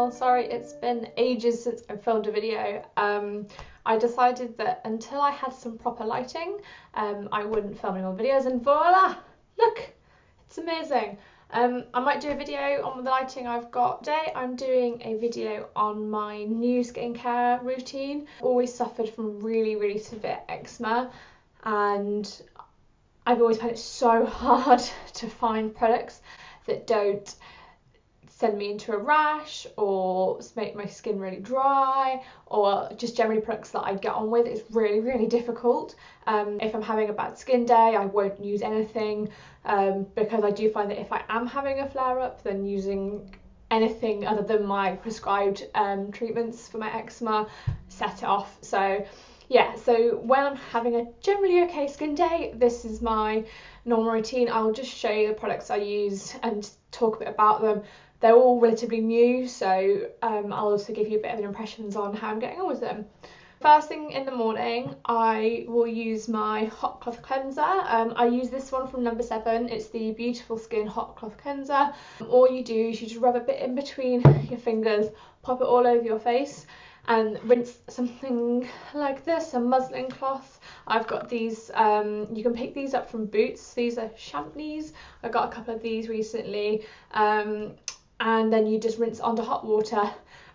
channel. Sorry, it's been ages since I filmed a video. I decided that until I had some proper lighting, I wouldn't film any more videos, and voila! Look, it's amazing. I might do a video on the lighting I've got. Today I'm doing a video on my new skincare routine. I've always suffered from really severe eczema, and I've always found it so hard to find products that don't send me into a rash or make my skin really dry, or just generally products that I get on with. It's really difficult. If I'm having a bad skin day, I won't use anything, because I do find that if I am having a flare-up, then using anything other than my prescribed treatments for my eczema set it off. So yeah, so when I'm having a generally okay skin day, this is my normal routine. I'll just show you the products I use and talk a bit about them. They're all relatively new, so I'll also give you a bit of an impressions on how I'm getting on with them. First thing in the morning, I will use my hot cloth cleanser. I use this one from No. 7. It's the Beautiful Skin Hot Cloth Cleanser. All you do is you just rub a bit in between your fingers, pop it all over your face, and rinse something like this, a muslin cloth. I've got these, you can pick these up from Boots. These are champneys. I got a couple of these recently. And then you just rinse under hot water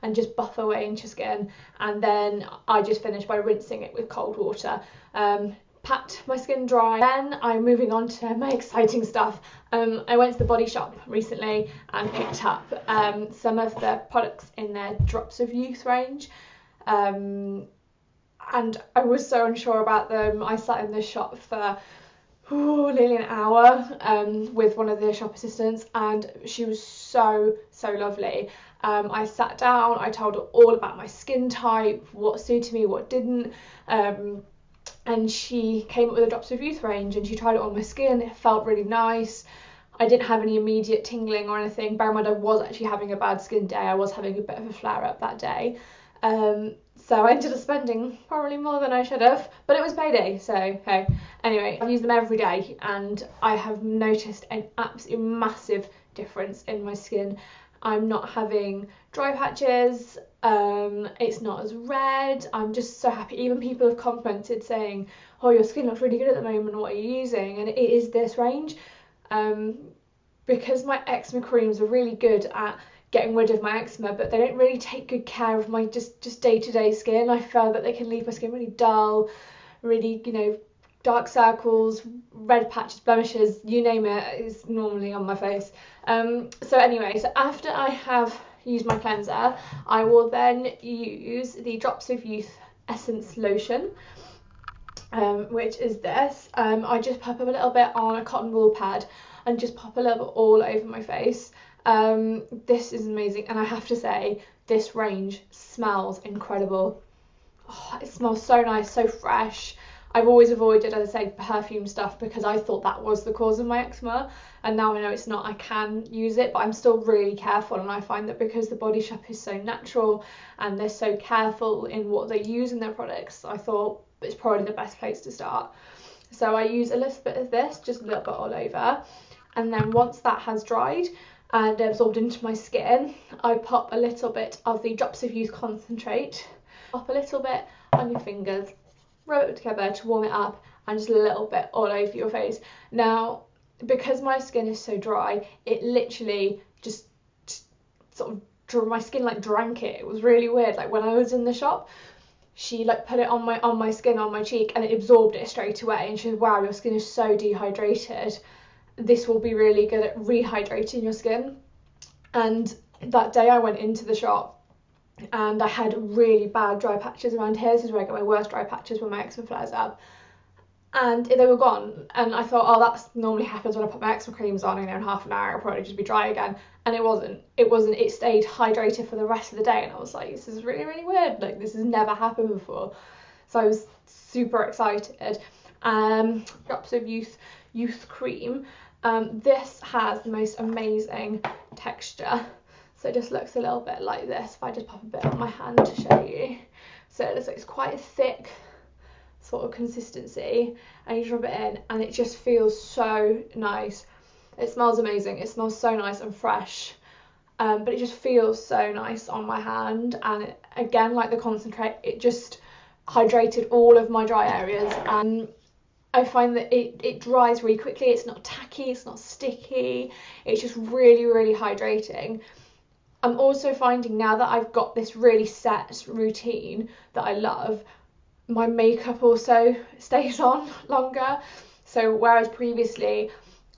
and just buff away into your skin. And then I just finish by rinsing it with cold water. Pat my skin dry. Then I'm moving on to my exciting stuff. I went to the Body Shop recently and picked up some of the products in their Drops of Youth range. And I was so unsure about them. I sat in the shop for nearly an hour with one of the shop assistants, and she was so lovely. I sat down, I told her all about my skin type, what suited me, what didn't, and she came up with a Drops of Youth range, and she tried it on my skin. It felt really nice. I didn't have any immediate tingling or anything. Bear in mind, I was actually having a bad skin day. I was having a bit of a flare up that day. So I ended up spending probably more than I should have, but it was payday, so hey. Anyway, I use them every day, and I have noticed an absolutely massive difference in my skin. I'm not having dry patches, it's not as red. I'm just so happy. Even people have complimented saying, oh, your skin looks really good at the moment, what are you using? And it is this range, because my eczema creams are really good at getting rid of my eczema, but they don't really take good care of my just day-to-day skin. I feel that they can leave my skin really dull, really, dark circles, red patches, blemishes, you name it, is normally on my face. So anyway, so after I have used my cleanser, I will then use the Drops of Youth Essence Lotion, which is this. I just pop a little bit on a cotton wool pad and just pop a little bit all over my face. This is amazing, and I have to say, this range smells incredible. Oh, it smells so nice, so fresh. I've always avoided, as I say, perfume stuff because I thought that was the cause of my eczema, and now I know it's not. I can use it, but I'm still really careful, and I find that because the Body Shop is so natural and they're so careful in what they use in their products, I thought it's probably the best place to start. So I use a little bit of this, just a little bit all over, and then once that has dried and absorbed into my skin, I pop a little bit of the Drops of Youth concentrate, pop a little bit on your fingers, rub it together to warm it up, and just a little bit all over your face. Now, because my skin is so dry, it literally just sort of, my skin like drank it. It was really weird. Like when I was in the shop, she like put it on my skin, on my cheek, and it absorbed it straight away, and she said, wow, your skin is so dehydrated. This will be really good at rehydrating your skin. And that day I went into the shop and I had really bad dry patches around here. This is where I get my worst dry patches when my eczema flares up. And they were gone. And I thought, oh, that's normally happens when I put my eczema creams on, and in half an hour it'll probably just be dry again. And it wasn't. It stayed hydrated for the rest of the day. And I was like, this is really weird. Like, this has never happened before. So I was super excited. Drops of Youth cream. This has the most amazing texture. So it just looks a little bit like this. If I just pop a bit on my hand to show you. So it looks like it's quite a thick sort of consistency, and you rub it in and it just feels so nice. It smells amazing. It smells so nice and fresh. but it just feels so nice on my hand, and again, like the concentrate, it just hydrated all of my dry areas, and I find that it dries really quickly. It's not tacky, it's not sticky, it's just really, really hydrating. I'm also finding now that I've got this really set routine that I love, my makeup also stays on longer. So whereas previously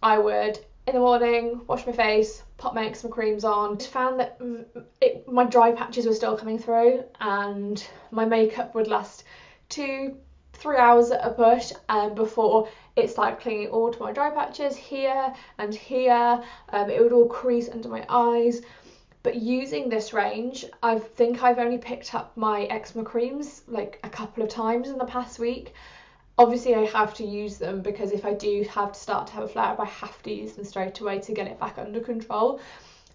I would, in the morning, wash my face, pop my eczema creams on, I just found that my dry patches were still coming through, and my makeup would last 2-3 hours at a push before it started clinging all to my dry patches here and here. It would all crease under my eyes. But using this range, I think I've only picked up my eczema creams like a couple of times in the past week. Obviously I have to use them because if I do have to start to have a flare up, I have to use them straight away to get it back under control.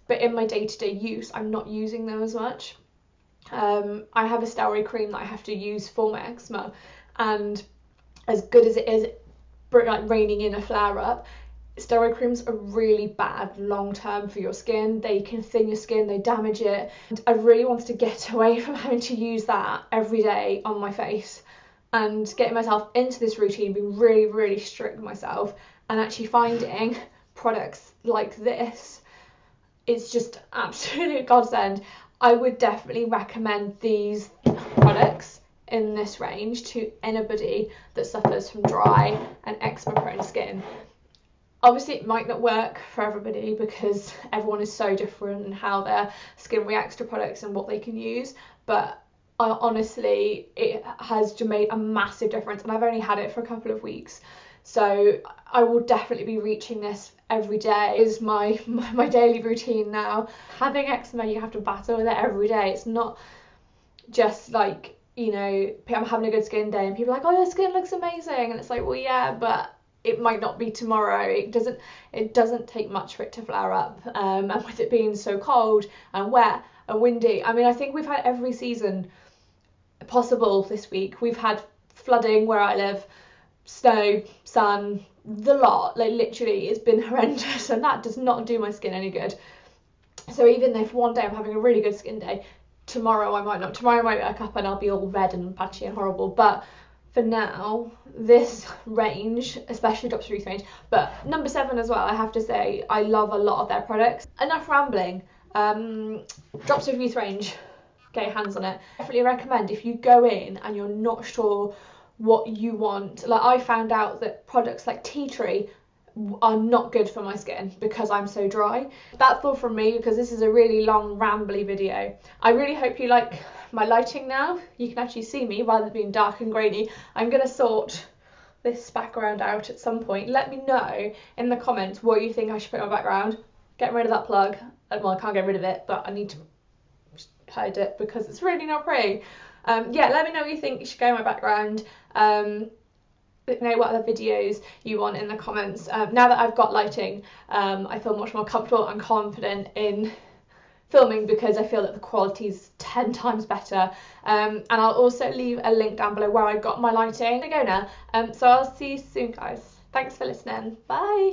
But in my day-to-day use, I'm not using them as much. I have a steroid cream that I have to use for my eczema, and as good as it is like reining in a flare up, steroid creams are really bad long term for your skin. They can thin your skin, they damage it. And I really wanted to get away from having to use that every day on my face, and getting myself into this routine, being really, really strict with myself, and actually finding products like this, it's just absolute godsend. I would definitely recommend these products in this range to anybody that suffers from dry and eczema prone skin. Obviously it might not work for everybody because everyone is so different in how their skin reacts to products and what they can use, but honestly it has made a massive difference, and I've only had it for a couple of weeks, so I will definitely be reaching this every day. It is my daily routine now. Having eczema, you have to battle with it every day. It's not just like, you know, I'm having a good skin day and people are like, oh, your skin looks amazing, and it's like, well, yeah, but it might not be tomorrow. It doesn't take much for it to flare up, and with it being so cold and wet and windy, I mean, I think we've had every season possible this week. We've had flooding where I live, snow, sun, the lot. Like literally it's been horrendous, and that does not do my skin any good. So even if one day I'm having a really good skin day, tomorrow I might not. Tomorrow I might wake up and I'll be all red and patchy and horrible. But for now, this range, especially Drops of Youth range, but number 7 as well, I have to say, I love a lot of their products. Enough rambling. Drops of Youth range, get your hands on it. Definitely recommend if you go in and you're not sure what you want. Like I found out that products like tea tree are not good for my skin because I'm so dry. That's all from me because this is a really long rambly video. I really hope you like my lighting now. You can actually see me rather than being dark and grainy. I'm gonna sort this background out at some point. Let me know in the comments what you think I should put in my background. Get rid of that plug. Well, I can't get rid of it, but I need to hide it because it's really not pretty. Yeah, let me know what you think should go in my background. Let me know what other videos you want in the comments. Now that I've got lighting, I feel much more comfortable and confident in filming because I feel that the quality is 10 times better. And I'll also leave a link down below where I got my lighting. I'm gonna go now. So I'll see you soon, guys. Thanks for listening. Bye.